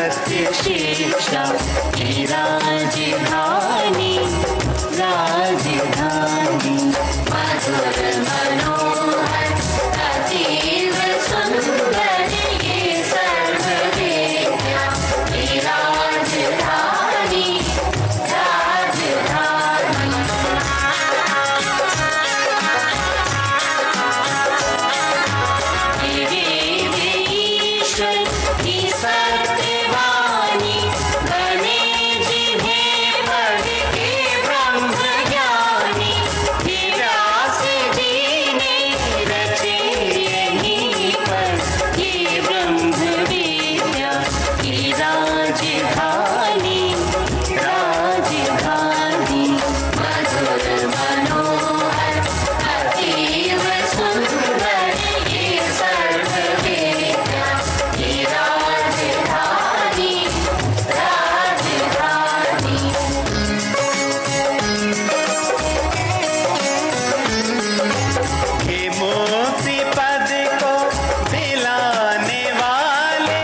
सत्य शिक्षा की राजधानी, राजधानी। मधुर मनोहर अतीव सुंदर ये सर्व विद्या की राजधानी, राजधानी। ईश्वर की सत्यवाणी बने जिन्हें पढ़ के ब्रह्म ज्ञानी, व्यास जी ने रचे यहीं पर ये ब्रह्म विद्या की राजधानी, राजधानी। मधुर मनोहर अतीव सुंदर ये सर्व विद्या की राजधानी, राजधानी। हे मोक्ति पद को दिलाने वाले,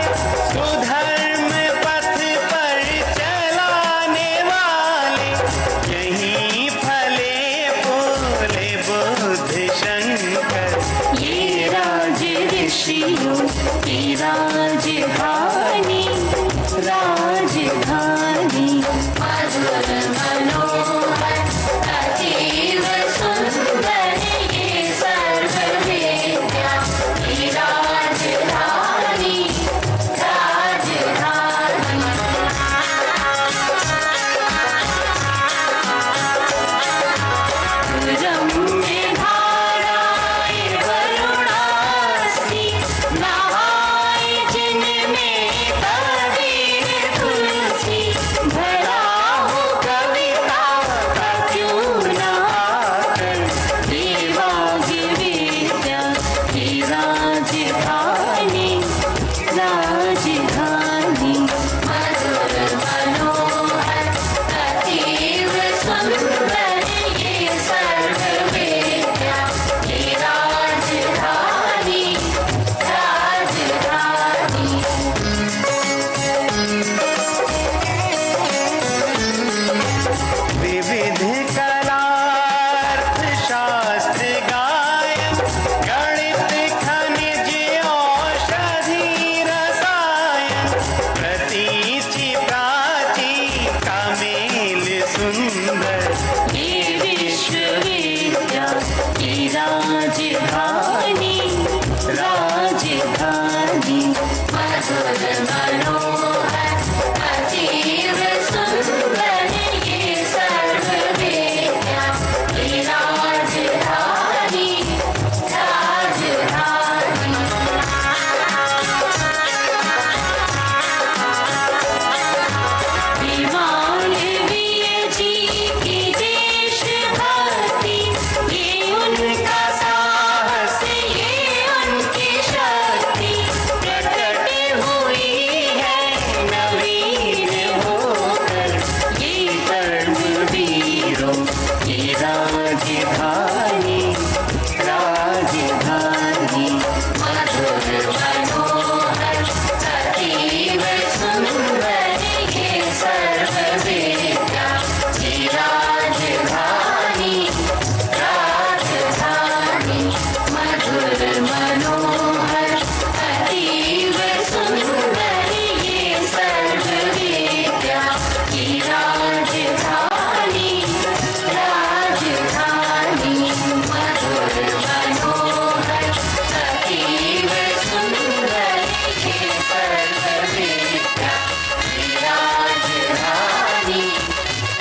सुधर्म पथ पर चलाने वाले, यहीं फले फूले बुद्ध शंकर ये राज ऋषियों की राजधानी, राजधानी। मधुर मनोहर अतीव सुंदर ये सर्व विद्या की राजधानी, राजधानी। रम्य धाराएं वरुणासी, नहाए जिनमें कबीर तुलसी, भरा हो कविता का क्यों न आकर देवाज विद्या की राजधानी, राजधानी। मधुर मनोहर अतीव सुंदर ये सर्व विद्या की राजधानी, राजधानी। विविध कलार्थ शास्त्र गायन, गणित खनिज औषधि रसायन, प्रतीचि प्राची का मेल सुंदर ये विश्वविद्या की राजधानी, राजधानी। मधुर मनोहर अतीव सुंदर ये सर्व विद्या की राजधानी, राजधानी। मालवीय जी की देशभक्ति, ये उनका साहस, ये उनकी शक्ति, प्रकट हुई है नवीन होकर ये कर्मवीरों की राजधानी, राजधानी। मधुर मनोहर अतीव सुंदर ये सर्व विद्या की राजधानी, राजधानी। मधुर मनोहर अतीव सुंदर ये सर्व विद्या की राजधानी, राजधानी। मधुर मनोहर अतीव सुंदर ये सर्व विद्या की राजधानी,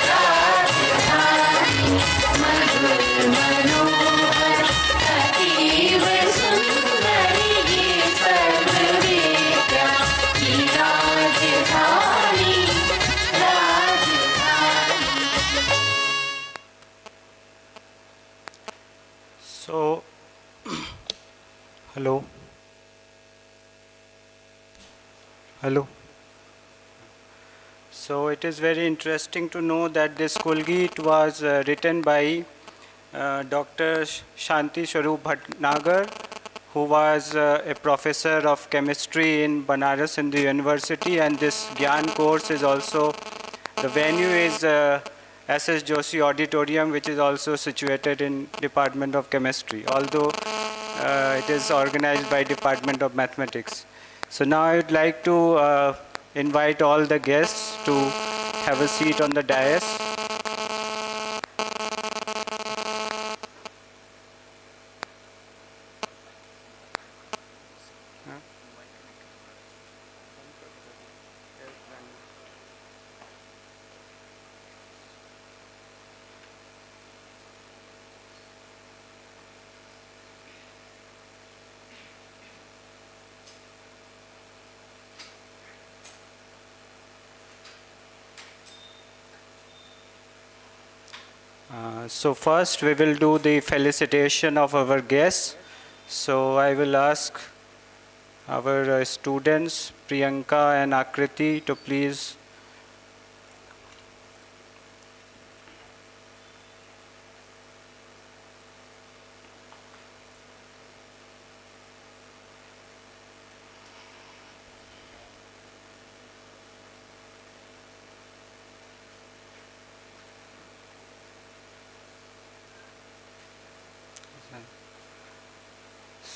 राजधानी। मधुर मनोहर अतीव सुंदर ये सर्व विद्या की राजधानी, राजधानी। So, hello, hello. So it is very interesting to know that this Kulgit was written by Dr. Shanti Swarup Bhatnagar who was a professor of chemistry in Banaras Hindu University, and this Gyan course is also, the venue is SS Joshi Auditorium, which is also situated in Department of Chemistry, although it is organized by Department of Mathematics. So now I would like to invite all the guests to have a seat on the dais. So first we will do the felicitation of our guests. So I will ask our students Priyanka and Akriti to please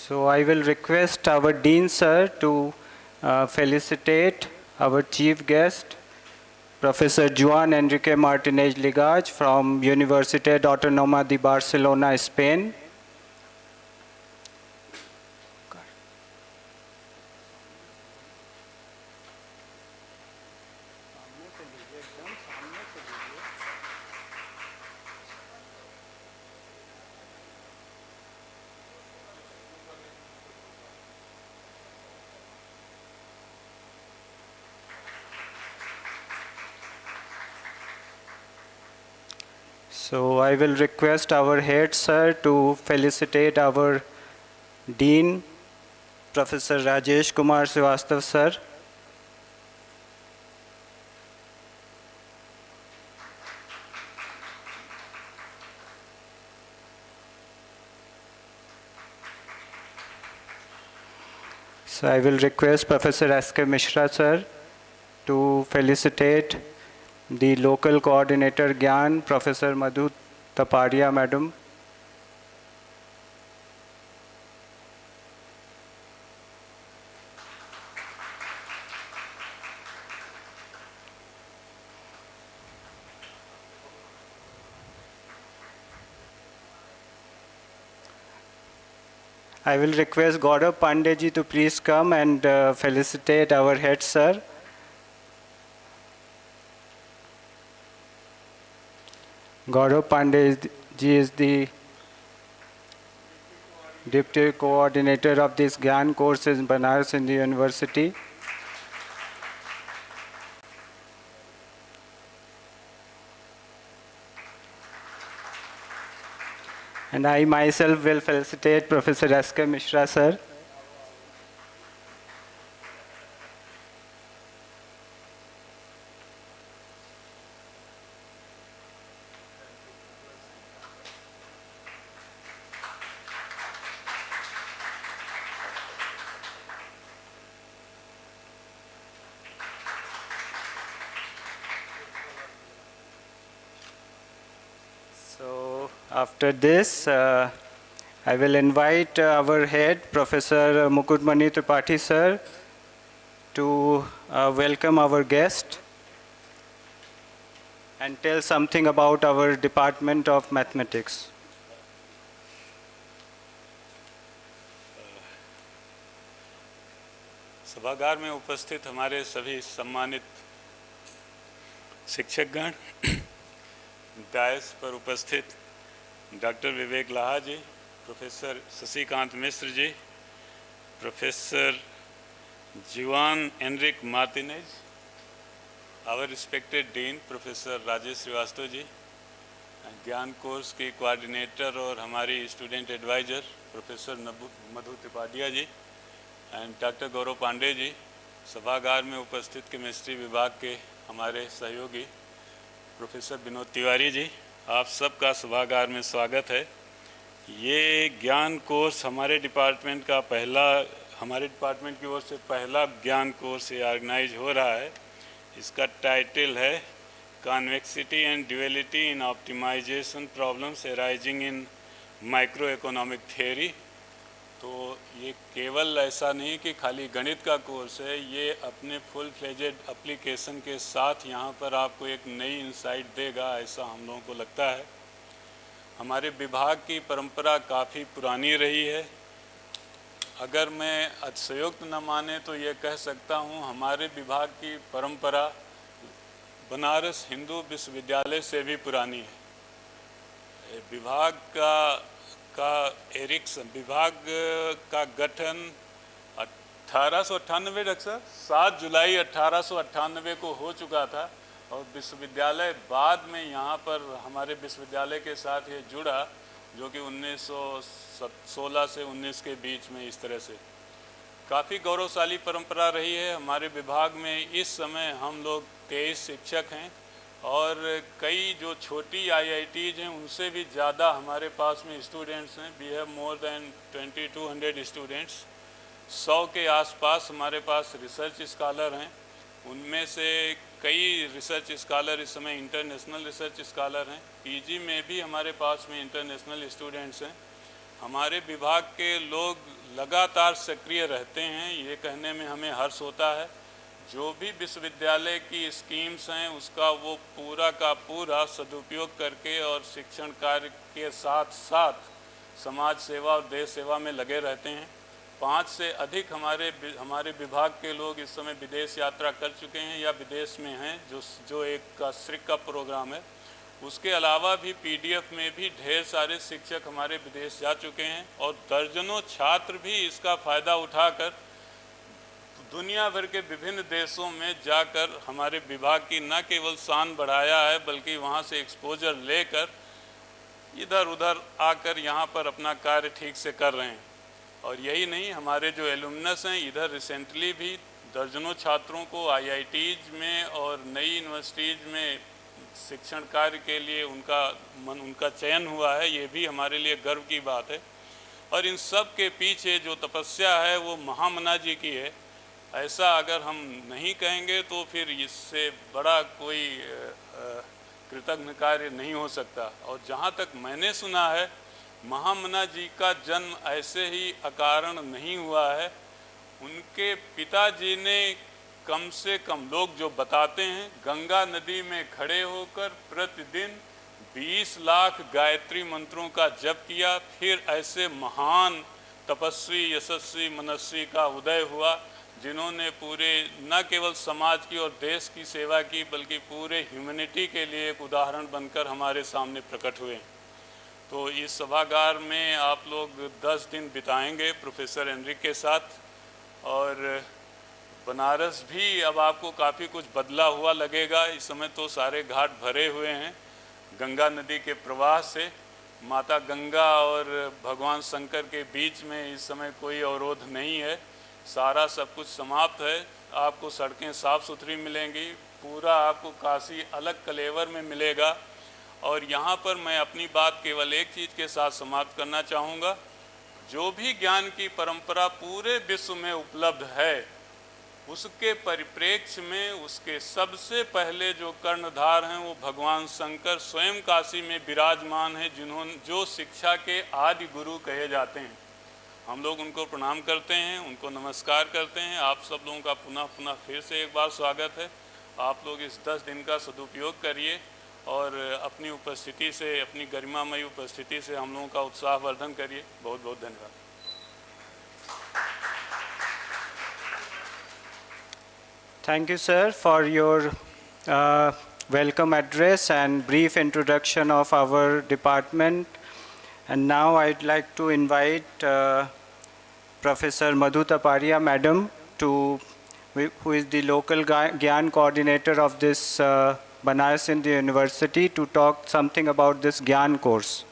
So I will request our Dean Sir to felicitate our chief guest, Professor Juan Enrique Martinez Ligaj from Universitat Autónoma de Barcelona, Spain. So I will request our head sir to felicitate our Dean, Professor Rajesh Kumar Srivastav sir. So I will request Professor S.K. Mishra sir to felicitate the local coordinator Gyan, Professor Madhu Taparia madam. I will request Gaurav Pandey ji to please come and felicitate our head sir. Gaurav Pandey ji is the Deputy Coordinator of this Gyan course in Banaras Hindu University. And I myself will felicitate Professor S.K. Mishra sir. So after this, I will invite our head, Professor Mukutmani Tripathi sir, to welcome our guest and tell something about our Department of Mathematics. सभागार में उपस्थित हमारे सभी सम्मानित शिक्षकगण, dais पर उपस्थित doctor Vivek Laha ji, professor Shashikant Mishra ji, professor Juan Enrique Martinez, our respected dean professor Rajesh Srivastava ji, Gyan course की coordinator और हमारी student adviser professor Madhu Tripathia ji and doctor Gaurav Pandey ji, सभागार में उपस्थित केमिस्ट्री विभाग के हमारे सहयोगी प्रोफेसर विनोद तिवारी जी, आप सबका सभागार में स्वागत है। ये ज्ञान कोर्स हमारे डिपार्टमेंट की ओर से पहला ज्ञान कोर्स ये ऑर्गेनाइज हो रहा है। इसका टाइटल है convexity and duality in optimization problems arising in micro economic theory. तो ये केवल ऐसा नहीं कि खाली गणित का कोर्स है, ये अपने फुल फ्लेजेड एप्लीकेशन के साथ यहाँ पर आपको एक नई इंसाइट देगा, ऐसा हम लोगों को लगता है। हमारे विभाग की परंपरा काफ़ी पुरानी रही है। अगर मैं अतिशयोक्त न माने तो ये कह सकता हूँ हमारे विभाग की परंपरा बनारस हिंदू विश्वविद्यालय से भी पुरानी है। विभाग विभाग का गठन 1898 अक्सर 7 जुलाई 1898 को हो चुका था और विश्वविद्यालय बाद में यहाँ पर हमारे विश्वविद्यालय के साथ ये जुड़ा, जो कि 1916 से 19 के बीच में। इस तरह से काफ़ी गौरवशाली परंपरा रही है हमारे विभाग में। इस समय हम लोग 23 शिक्षक हैं और कई जो छोटी IITs हैं उनसे भी ज़्यादा हमारे पास में स्टूडेंट्स हैं। We have more than 2200 students. 100 के आसपास हमारे पास रिसर्च स्कॉलर हैं। उनमें से कई रिसर्च स्कॉलर इस समय इंटरनेशनल रिसर्च स्कॉलर हैं। PG में भी हमारे पास में इंटरनेशनल स्टूडेंट्स हैं। हमारे विभाग के लोग लगातार सक्रिय रहते हैं, ये कहने में हमें हर्ष होता है। जो भी विश्वविद्यालय की स्कीम्स हैं उसका वो पूरा का पूरा सदुपयोग करके और शिक्षण कार्य के साथ साथ समाज सेवा और देश सेवा में लगे रहते हैं। 5 से अधिक हमारे विभाग के लोग इस समय विदेश यात्रा कर चुके हैं या विदेश में हैं, जो एक श्रिक का प्रोग्राम है। उसके अलावा भी PDF में भी ढेर सारे शिक्षक हमारे विदेश जा चुके हैं और दर्जनों छात्र भी इसका फ़ायदा उठाकर दुनिया भर के विभिन्न देशों में जाकर हमारे विभाग की न केवल शान बढ़ाया है, बल्कि वहाँ से एक्सपोजर लेकर इधर उधर आकर यहाँ पर अपना कार्य ठीक से कर रहे हैं। और यही नहीं, हमारे जो एलुमनस हैं इधर रिसेंटली भी दर्जनों छात्रों को IITs में और नई यूनिवर्सिटीज़ में शिक्षण कार्य के लिए उनका चयन हुआ है। ये भी हमारे लिए गर्व की बात है। और इन सब के पीछे जो तपस्या है वो महामना जी की है। ऐसा अगर हम नहीं कहेंगे तो फिर इससे बड़ा कोई कृतज्ञ कार्य नहीं हो सकता। और जहाँ तक मैंने सुना है, महामना जी का जन्म ऐसे ही अकारण नहीं हुआ है। उनके पिताजी ने कम से कम, लोग जो बताते हैं, गंगा नदी में खड़े होकर प्रतिदिन 20 लाख गायत्री मंत्रों का जप किया। फिर ऐसे महान तपस्वी, यशस्वी, मनस्वी का उदय हुआ जिन्होंने पूरे न केवल समाज की और देश की सेवा की, बल्कि पूरे ह्यूमैनिटी के लिए एक उदाहरण बनकर हमारे सामने प्रकट हुए। तो इस सभागार में आप लोग 10 दिन बिताएंगे प्रोफेसर एनरिक के साथ। और बनारस भी अब आपको काफ़ी कुछ बदला हुआ लगेगा। इस समय तो सारे घाट भरे हुए हैं गंगा नदी के प्रवाह से। माता गंगा और भगवान शंकर के बीच में इस समय कोई अवरोध नहीं है, सारा सब कुछ समाप्त है। आपको सड़कें साफ़ सुथरी मिलेंगी, पूरा आपको काशी अलग कलेवर में मिलेगा। और यहाँ पर मैं अपनी बात केवल एक चीज़ के साथ समाप्त करना चाहूँगा। जो भी ज्ञान की परंपरा पूरे विश्व में उपलब्ध है, उसके परिप्रेक्ष्य में उसके सबसे पहले जो कर्णधार हैं वो भगवान शंकर स्वयं काशी में विराजमान हैं, जो शिक्षा के आदि गुरु कहे जाते हैं। हम लोग उनको प्रणाम करते हैं, उनको नमस्कार करते हैं। आप सब लोगों का पुनः फिर से एक बार स्वागत है। आप लोग इस 10 दिन का सदुपयोग करिए और अपनी उपस्थिति से, अपनी गरिमामयी उपस्थिति से हम लोगों का उत्साहवर्धन करिए। बहुत बहुत धन्यवाद। Thank you, sir, for your welcome address and brief introduction of our department. And now I'd like to invite Professor Madhu Taparia, Madam, who is the local Gyan coordinator of this Banaras Hindu University, to talk something about this Gyan course.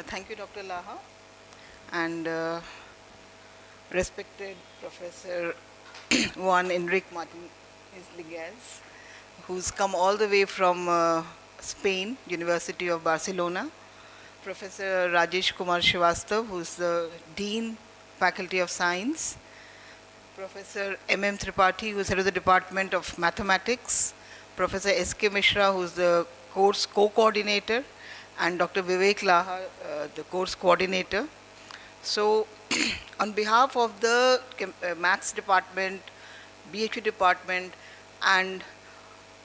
Thank you, Dr. Laha, and respected Professor Juan Enrique Martinez Liguez, who's come all the way from Spain, University of Barcelona. Professor Rajesh Kumar Srivastav, who's the Dean, Faculty of Science. Professor M.M. Tripathi, who's head of the Department of Mathematics. Professor S.K. Mishra, who's the course co-coordinator, and Dr. Vivek Laha, the course coordinator. So, on behalf of the Maths Department, BHU Department, and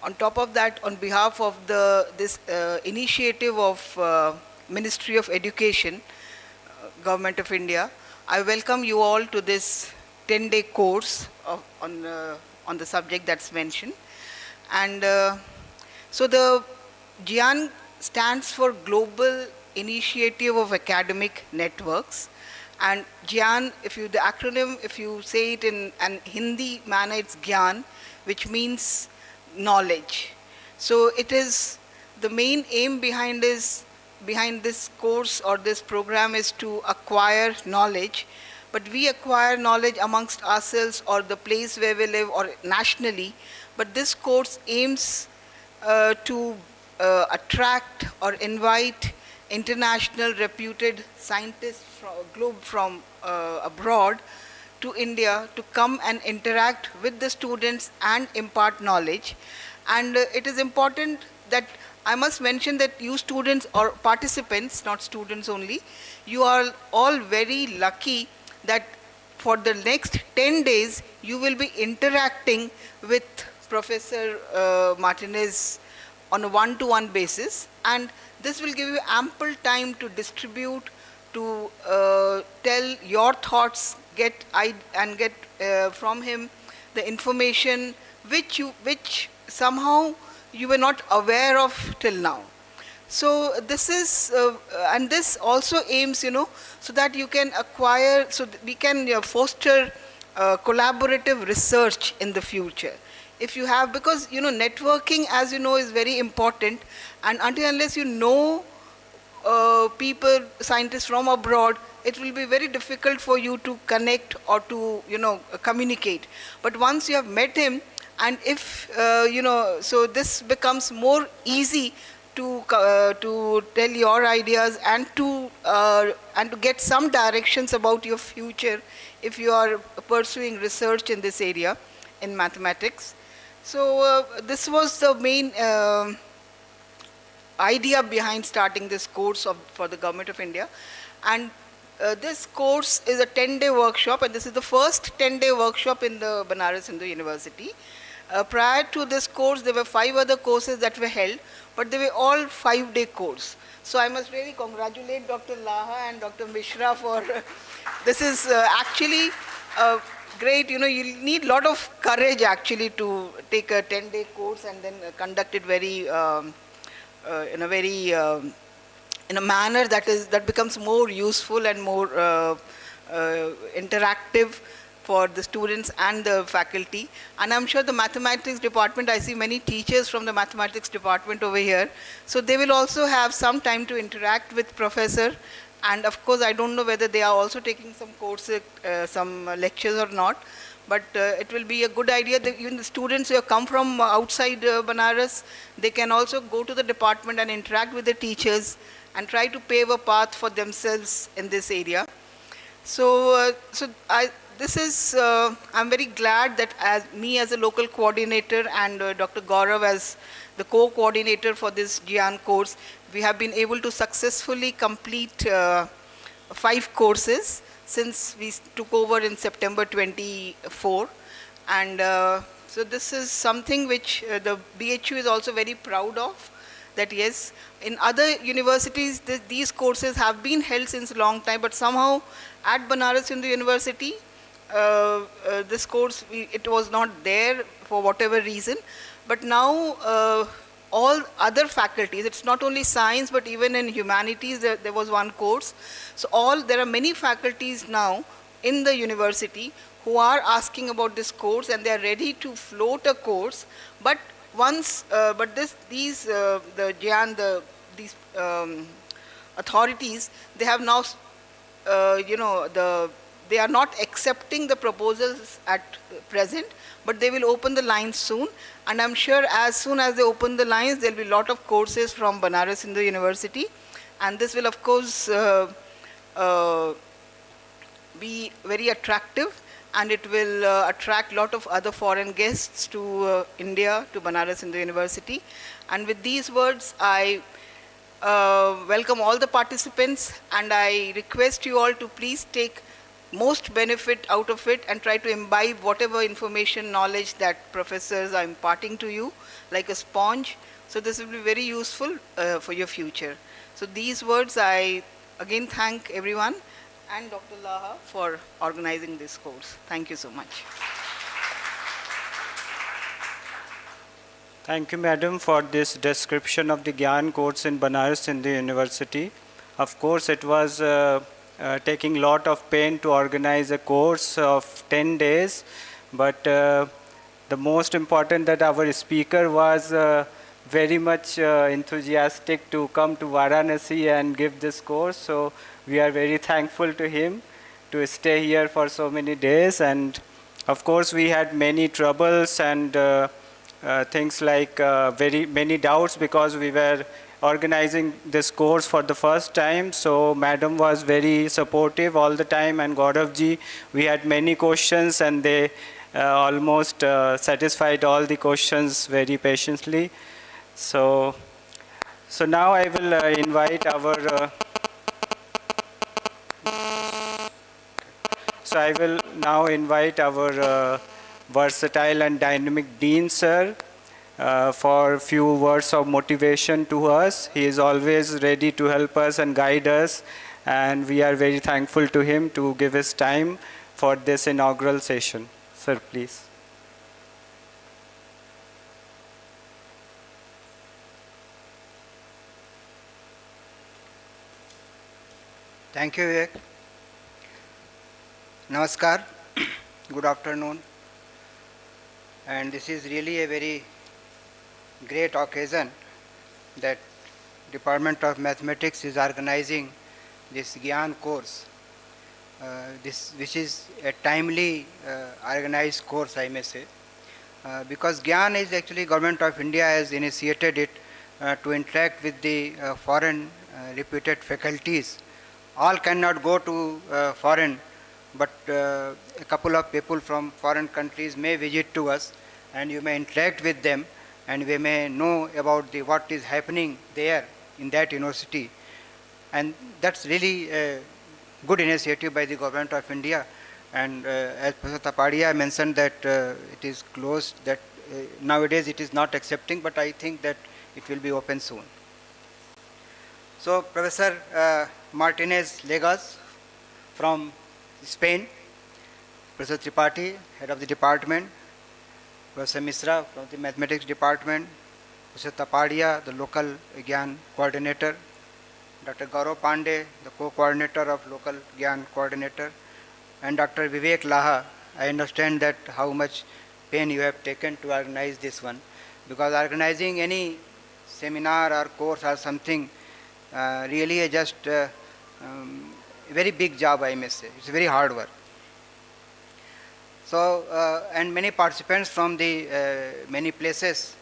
on top of that, on behalf of this initiative of Ministry of Education, Government of India, I welcome you all to this 10-day course on the subject that's mentioned. And so the GIAN stands for Global Initiative of Academic Networks. And GIAN, the acronym, if you say it in an Hindi manner, it's GIAN, which means knowledge. So it is the main aim behind this course or this program is to acquire knowledge. But we acquire knowledge amongst ourselves or the place where we live or nationally. But this course aims to attract or invite international reputed scientists from abroad to India to come and interact with the students and impart knowledge. And it is important that I must mention that you students or participants, not students only, you are all very lucky that for the next 10 days you will be interacting with Professor Martinez on a one-to-one basis, and this will give you ample time to distribute, to tell your thoughts, get from him the information which somehow you were not aware of till now. So this is, and this also aims, so that you can acquire, so that we can foster collaborative research in the future. If you have, because, networking, as you know, is very important, and until unless you know people, scientists from abroad, it will be very difficult for you to connect or to, communicate. But once you have met him, and if, so this becomes more easy to tell your ideas and to get some directions about your future if you are pursuing research in this area in mathematics. So this was the main idea behind starting this course for the Government of India. And this course is a 10-day workshop, and this is the first 10-day workshop in the Banaras Hindu University. Prior to this course, there were 5 other courses that were held, but they were all 5-day course. So I must really congratulate Dr. Laha and Dr. Mishra for this is actually great. You need a lot of courage actually to take a 10-day course and then conduct it very in a manner that becomes more useful and more interactive for the students and the faculty. And I'm sure the mathematics department, I see many teachers from the mathematics department over here. So they will also have some time to interact with professor. And of course, I don't know whether they are also taking some courses, some lectures or not. But it will be a good idea that even the students who have come from outside Banaras, they can also go to the department and interact with the teachers and try to pave a path for themselves in this area. So, I'm very glad that as a local coordinator and Dr. Gaurav as the co-coordinator for this GIAN course, we have been able to successfully complete 5 courses since we took over in September 24. And so this is something which the BHU is also very proud of, that yes, in other universities, these courses have been held since a long time, but somehow at Banaras Hindu University, this course, it was not there for whatever reason. But now, all other faculties, it's not only science, but even in humanities, there was one course. So there are many faculties now in the university who are asking about this course, and they are ready to float a course. But these authorities, they have now, the they are not accepting the proposals at present, but they will open the lines soon. And I'm sure as soon as they open the lines, there will be a lot of courses from Banaras Hindu University. And this will, of course, be very attractive, and it will attract a lot of other foreign guests to India, to Banaras Hindu University. And with these words, I welcome all the participants, and I request you all to please take most benefit out of it and try to imbibe whatever information, knowledge that professors are imparting to you like a sponge. So this will be very useful for your future. So these words, I again thank everyone and Dr. Laha for organizing this course. Thank you so much. Thank you, madam, for this description of the Gyan course in Banaras Hindu University. Of course, it was taking a lot of pain to organize a course of 10 days, but the most important that our speaker was very much enthusiastic to come to Varanasi and give this course. So we are very thankful to him to stay here for so many days. And of course, we had many troubles and things like very many doubts because we were organizing this course for the first time. So madam was very supportive all the time, and Gauravji, we had many questions and they almost satisfied all the questions very patiently. So now I will invite our versatile and dynamic Dean sir for a few words of motivation to us. He is always ready to help us and guide us, and we are very thankful to him to give his time for this inaugural session. Sir, please. Thank you, Vivek. Namaskar. Good afternoon. And this is really a very great occasion that Department of Mathematics is organizing this Gyan course, which is a timely organized course, I may say, because Gyan is actually Government of India has initiated it to interact with the foreign reputed faculties. All cannot go to foreign, but a couple of people from foreign countries may visit to us, and you may interact with them, and we may know about what is happening there in that university. And that's really a good initiative by the Government of India. And as Professor Tapadia mentioned that it is closed, that nowadays it is not accepting, but I think that it will be open soon. So Professor Martinez Legas from Spain, Professor Tripathi, head of the department, Professor Misra from the mathematics department, Professor Tapadia, the local Gyan coordinator, Dr. Gaurav Pandey, the co-coordinator of local Gyan coordinator, and Dr. Vivek Laha. I understand that how much pain you have taken to organize this one, because organizing any seminar or course or something really is just a very big job, I may say. It's very hard work. So, and many participants from the many places,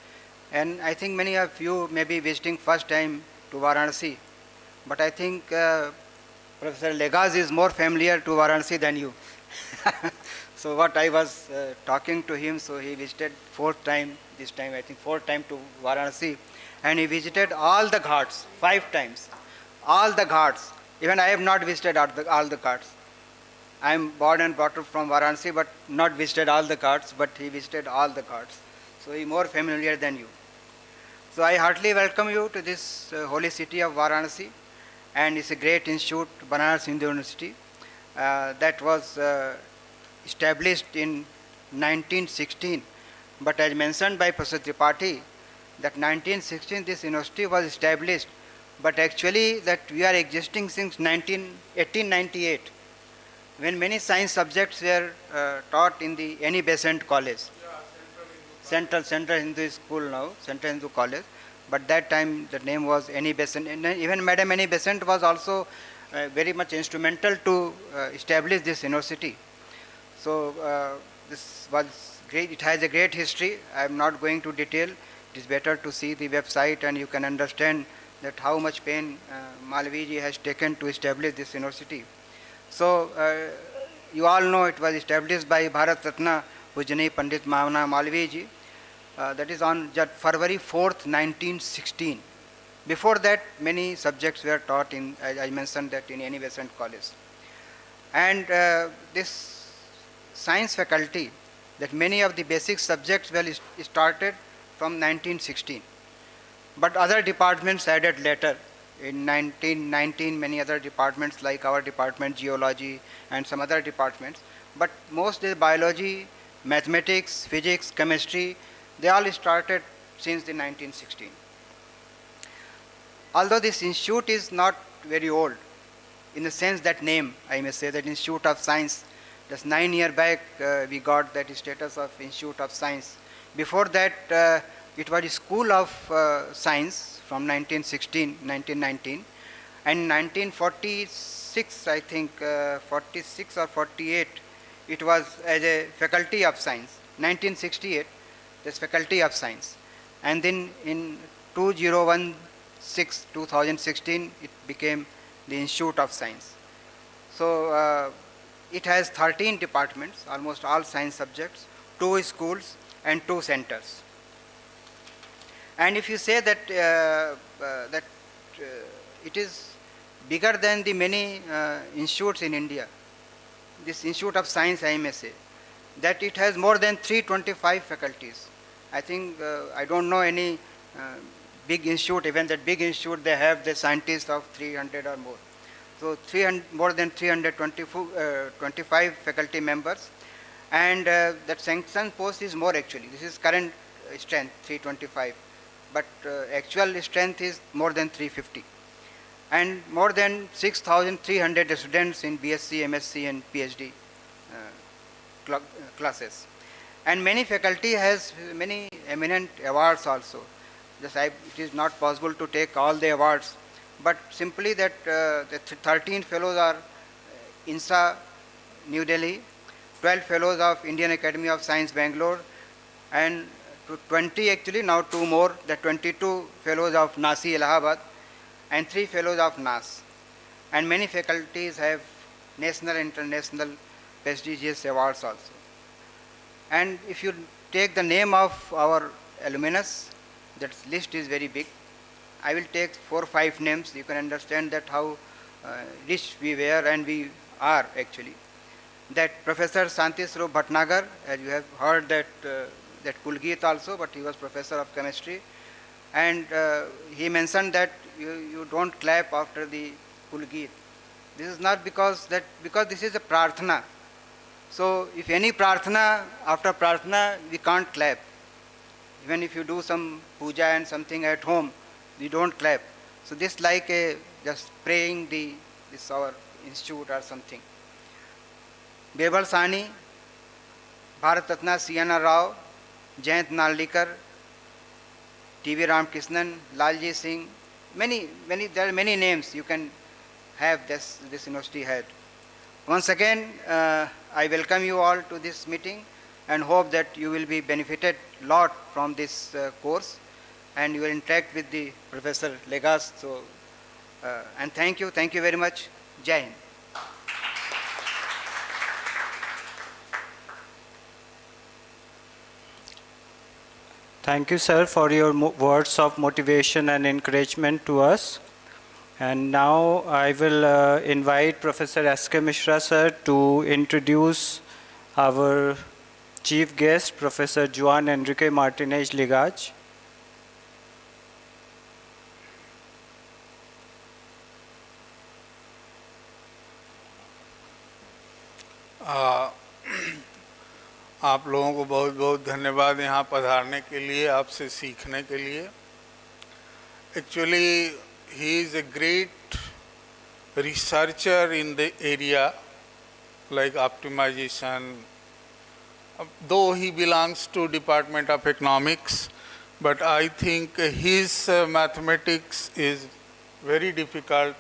and I think many of you may be visiting first time to Varanasi, but I think Professor Legas is more familiar to Varanasi than you. So what I was talking to him, so he visited fourth time, this time I think fourth time to Varanasi, and he visited all the ghats, 5 times, all the ghats. Even I have not visited all the ghats. I am born and brought up from Varanasi, but not visited all the ghats, but he visited all the ghats. So he is more familiar than you. So I heartily welcome you to this holy city of Varanasi, and it's a great institute, Banaras Hindu University, that was established in 1916. But as mentioned by Professor Tripathi, that 1916 this university was established, but actually that we are existing since 1898, when many science subjects were taught in the Annie Besant College. Central Hindu School now, Central Hindu College, but that time the name was Annie Besant. And even Madam Annie Besant was also very much instrumental to establish this university. So this was great. It has a great history. I am not going to detail. It is better to see the website and you can understand that how much pain Malviji has taken to establish this university. So you all know it was established by Bharat Ratna Pujani Pandit Mavana Malviji. That is on February 4th, 1916. Before that, many subjects were taught in, as I mentioned, that in any Western college. And this science faculty, that many of the basic subjects were started from 1916. But other departments added later. In 1919, many other departments like our department, geology, and some other departments. But most is biology, mathematics, physics, chemistry, they all started since the 1916. Although this institute is not very old, in the sense that name, I may say that Institute of Science, just 9 years back we got that status of Institute of Science. Before that it was a School of Science from 1916, 1919, and 1946, I think 46 or 48, it was as a Faculty of Science. 1968, this Faculty of Science. And then in 2016, it became the Institute of Science. So it has 13 departments, almost all science subjects, 2 schools and 2 centers. And if you say that it is bigger than the many institutes in India, this Institute of Science, I may say, that it has more than 325 faculties. I think, I don't know any big institute, even that big institute, they have the scientists of 300 or more. So more than 325 faculty members, and that sanction post is more actually. This is current strength, 325, but actual strength is more than 350. And more than 6,300 students in BSc, MSc and PhD classes. And many faculty has many eminent awards also. Just it is not possible to take all the awards, but simply that the 13 fellows are INSA, New Delhi, 12 fellows of Indian Academy of Science, Bangalore, and 20 actually, now 2 more, the 22 fellows of Nasi, Allahabad, and 3 fellows of NAS. And many faculties have national and international prestigious awards also. And if you take the name of our alumnus, that list is very big. I will take 4 or 5 names. You can understand that how rich we were and we are actually. That Professor Santi Swarup Bhatnagar, as you have heard that Kulgeet also, but he was professor of chemistry. And he mentioned that you don't clap after the Kulgeet. This is not because this is a prarthana. So if any prarthana, after prarthana, we can't clap. Even if you do some puja and something at home, we don't clap. So this like a just praying this our institute or something. Birbal Sani, Bharat Ratna C.N.R. Rao, Jayant Naldikar, T.V. Ramkrishnan, Lalji Singh, there are many names you can have this university had. Once again, I welcome you all to this meeting and hope that you will be benefited a lot from this course and you will interact with the Professor Legas. So, and thank you very much. Jai Hind. Thank you, sir, for your words of motivation and encouragement to us. And now I will invite Professor S.K. Mishra, sir, to introduce our chief guest, Professor Juan Enrique Martinez Ligaj. आप लोगों को बहुत बहुत धन्यवाद यहाँ पधारने के लिए, आपसे सीखने के लिए. Actually, he is a great researcher in the area like optimization. Though he belongs to Department of Economics, but I think his mathematics is very difficult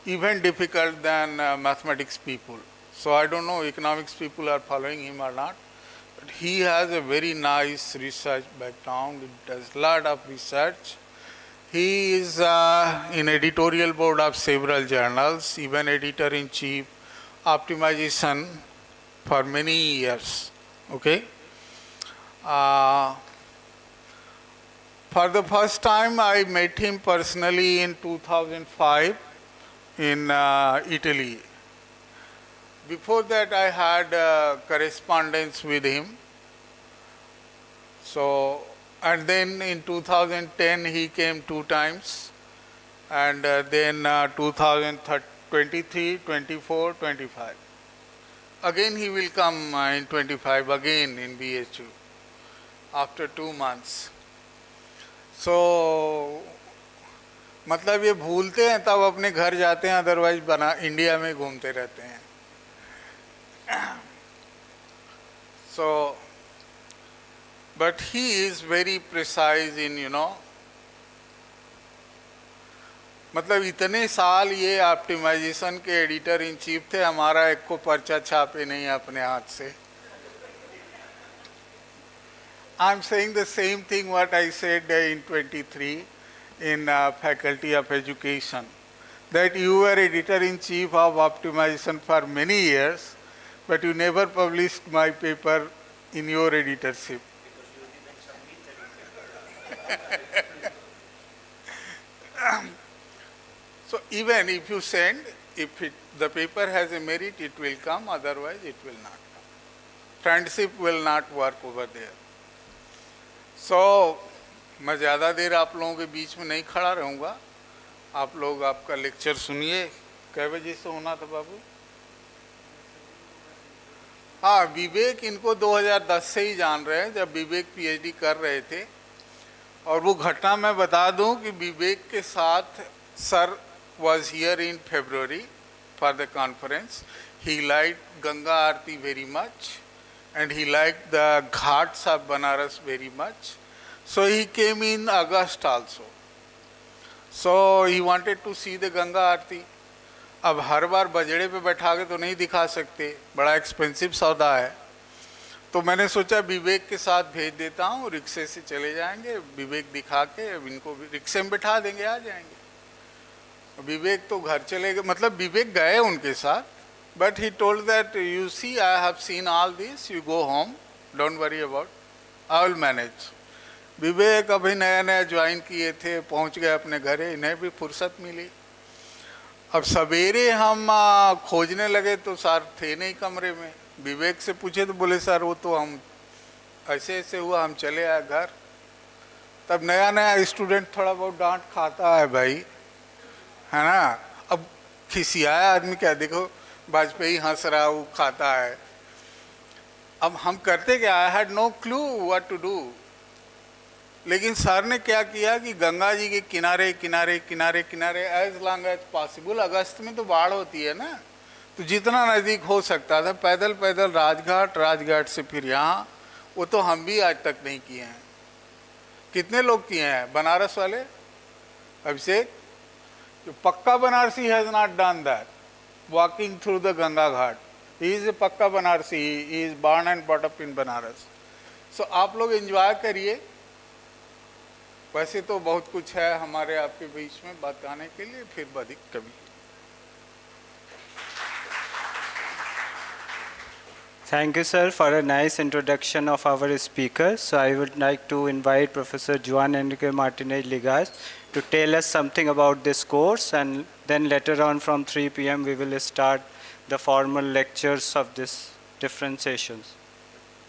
even difficult than mathematics people. So I don't know economics people are following him or not. But he has a very nice research background. He does a lot of research. He is in editorial board of several journals, even editor-in-chief, optimization for many years. Okay. For the first time, I met him personally in 2005 in Italy. Before that, I had correspondence with him. So, and then in 2010, he came 2 times, and then 2023, 24, 25. Again, he will come in 25 again in BHU after 2 months. So, मतलब ये भूलते हैं तब अपने घर जाते हैं, otherwise बना इंडिया में घूमते रहते हैं. So, but he is very precise in, मतलब इतने साल ये ऑप्टिमाइजेशन के एडिटर इन चीफ थे, हमारा एक को पर्चा छापे नहीं अपने हाथ से. I am saying the same thing what I said in 23 in Faculty of Education, that you were editor-in-chief of optimization for many years, but you never published my paper in your editorship. So even if you send, if the paper has a merit, it will come, otherwise it will not come. Friendship will not work over there. So, मैं ज़्यादा देर आप लोगों के बीच में नहीं खड़ा रहूँगा. आप लोग आपका लेक्चर सुनिए. कै बजे से होना था बाबू? हाँ, विवेक इनको 2010 से ही जान रहे हैं, जब विवेक पीएचडी कर रहे थे. और वो घटना मैं बता दूं कि विवेक के साथ sir was here in February for the conference. He liked Ganga Aarti very much, and he liked the ghats of Banaras very much. So he came in August also. So he wanted to see the Ganga Aarti. अब हर बार बजड़े पे बैठा के तो नहीं दिखा सकते, बड़ा expensive सौदा है. तो मैंने सोचा विवेक के साथ भेज देता हूँ, रिक्शे से चले जाएंगे, विवेक दिखा के इनको भी रिक्शे में बैठा देंगे, आ जाएंगे. विवेक तो घर चले गए, मतलब विवेक गए उनके साथ, but he told that you see I have seen all this, you go home, don't worry about, I will manage. Vivek अभी नया नया ज्वाइन किए थे, पहुंच गए अपने घरे, इन्हें भी फुर्सत मिली. अब सवेरे हम खोजने लगे तो सर थे नहीं कमरे में. विवेक से पूछे तो बोले सर वो तो हम ऐसे ऐसे हुआ, हम चले आए घर. तब नया नया स्टूडेंट थोड़ा बहुत डांट खाता है भाई, है ना. अब खिसियाया आदमी क्या, देखो वाजपेयी हंस रहा, वो खाता है. अब हम करते क्या, I had no clue what to do. लेकिन सर ने क्या किया कि गंगा जी के किनारे किनारे किनारे किनारे एज लॉन्ग एज पॉसिबल, अगस्त में तो बाढ़ होती है ना, तो जितना नज़दीक हो सकता था पैदल पैदल राजघाट, राजघाट से फिर यहाँ. वो तो हम भी आज तक नहीं किए हैं. कितने लोग किए हैं बनारस वाले? अभिषेक, जो पक्का Banarasi has not done that, walking through the Ganga ghat. He is a पक्का Banarasi, he is born and bought up in Banaras. So आप लोग एंजॉय करिए. वैसे तो बहुत कुछ है हमारे आपके बीच में बताने के लिए, फिर अधिक कभी. Thank you, sir, for a nice introduction of our speakers. So I would like to invite Professor Juan Enrique Martinez Ligas to tell us something about this course, and then later on from 3 p.m. we will start the formal lectures of this different sessions.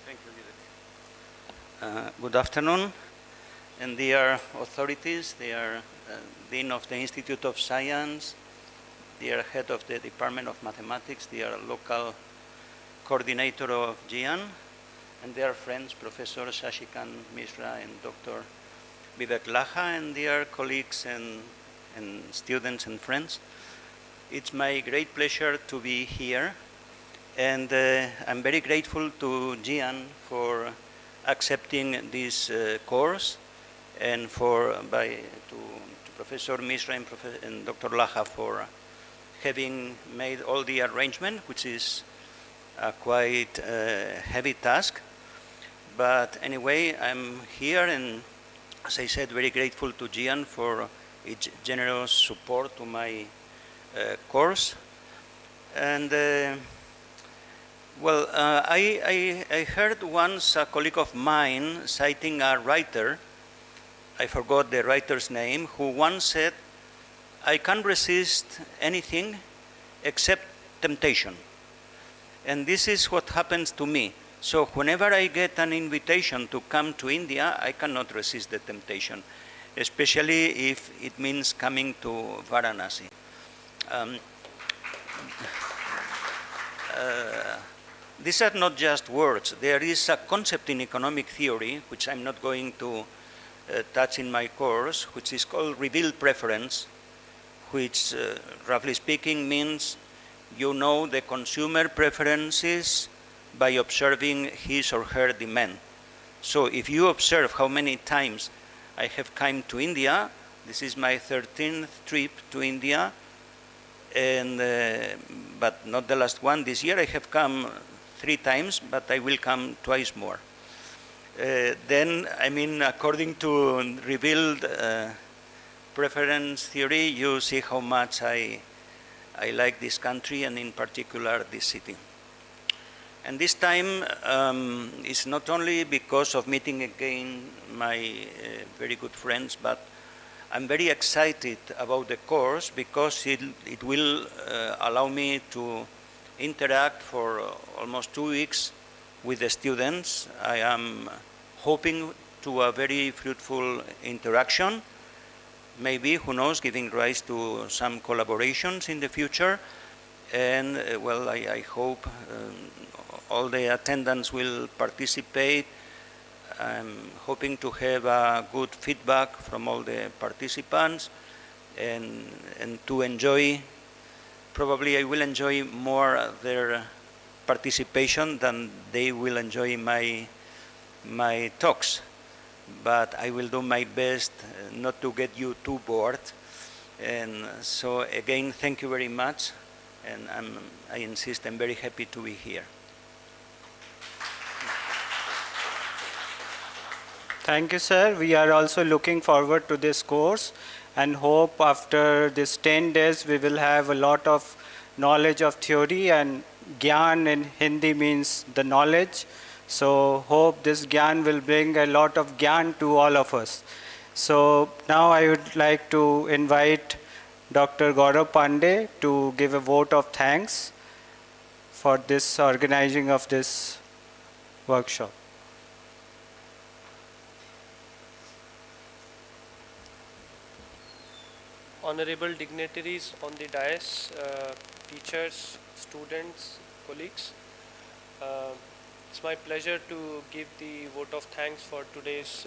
Thank you, Vivek. Good afternoon, and dear authorities, dear Dean of the Institute of Science, dear Head of the Department of Mathematics, dear local coordinator of GIAN, and dear friends, Professor Shashikant Mishra and Dr. Vivek Laha, and dear colleagues and students and friends. It's my great pleasure to be here, and I'm very grateful to GIAN for accepting this course, and to Professor Mishra and Dr. Laha having made all the arrangement, which is a quite heavy task. But anyway, I'm here, and as I said, very grateful to Gian for its generous support to my course. And I heard once a colleague of mine citing a writer, I forgot the writer's name, who once said, "I can't resist anything except temptation." And this is what happens to me. So whenever I get an invitation to come to India, I cannot resist the temptation, especially if it means coming to Varanasi. These are not just words. There is a concept in economic theory, which I'm not going to touch in my course, which is called revealed preference, which, roughly speaking, means you know the consumer preferences by observing his or her demand. So if you observe how many times I have come to India, this is my 13th trip to India, and but not the last one. This year I have come 3 times, but I will come twice more. Then, I mean, according to revealed preference theory, you see how much I like this country, and in particular this city. And this time is not only because of meeting again my very good friends, but I'm very excited about the course because it will allow me to interact for almost 2 weeks with the students. I am hoping to a very fruitful interaction, maybe, who knows, giving rise to some collaborations in the future. And I hope all the attendants will participate. I'm hoping to have a good feedback from all the participants and to enjoy, probably I will enjoy more their participation than they will enjoy my talks. But I will do my best not to get you too bored. And so again, thank you very much. And I insist, I'm very happy to be here. Thank you, sir. We are also looking forward to this course and hope after this 10 days we will have a lot of knowledge of theory, and Gyan in Hindi means the knowledge. So hope this Gyan will bring a lot of Gyan to all of us. So now I would like to invite Dr. Gaurav Pandey to give a vote of thanks for this organizing of this workshop. Honorable dignitaries on the dais, teachers, students, colleagues. It's my pleasure to give the vote of thanks for today's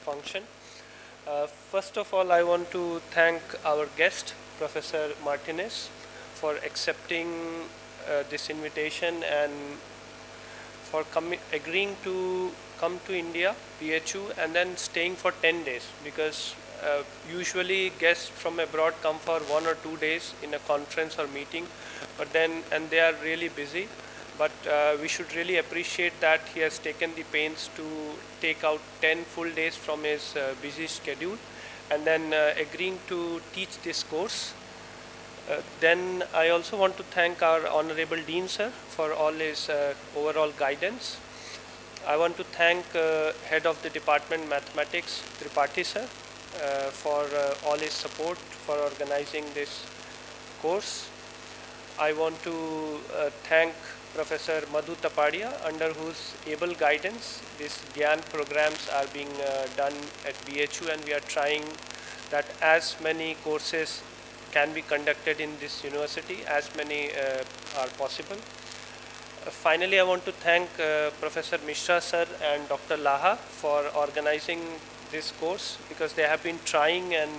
function. First of all, I want to thank our guest, Professor Martinez, for accepting this invitation and for agreeing to come to India, BHU, and then staying for 10 days, because usually guests from abroad come for 1 or 2 days in a conference or meeting, and they are really busy. But we should really appreciate that he has taken the pains to take out 10 full days from his busy schedule and then agreeing to teach this course. Then I also want to thank our Honorable Dean Sir for all his overall guidance. I want to thank Head of the Department Mathematics, Tripathi Sir, for all his support for organizing this course. I want to thank Professor Madhu Tapadia, under whose able guidance these Gyan programs are being done at BHU, and we are trying that as many courses can be conducted in this university, as many are possible. Finally, I want to thank Professor Mishra Sir and Dr. Laha for organizing this course, because they have been trying, and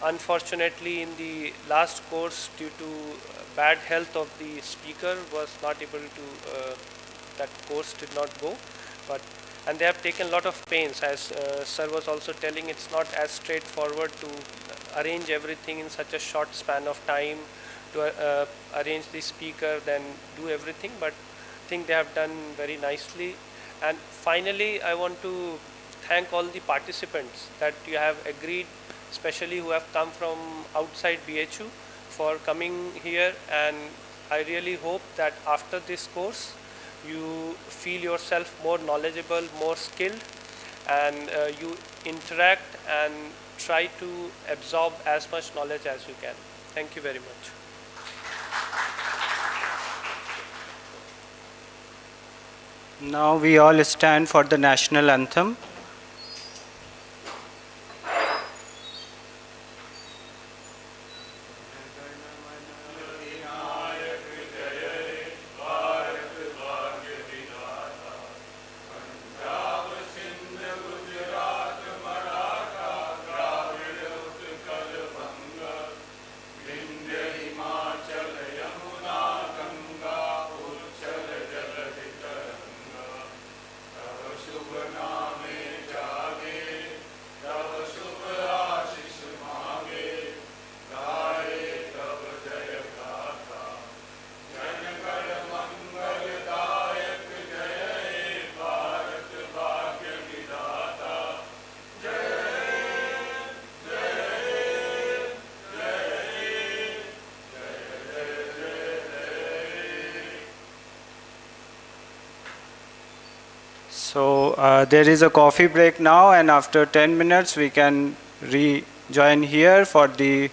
unfortunately in the last course, due to bad health of the speaker, was not able to, that course did not go. And they have taken a lot of pains, as Sir was also telling, it's not as straightforward to arrange everything in such a short span of time, to arrange the speaker, then do everything. But I think they have done very nicely. And finally, I want to thank all the participants that you have agreed, especially who have come from outside BHU, for coming here. And I really hope that after this course, you feel yourself more knowledgeable, more skilled, and you interact and try to absorb as much knowledge as you can. Thank you very much. Now we all stand for the national anthem. So there is a coffee break now, and after 10 minutes we can rejoin here for the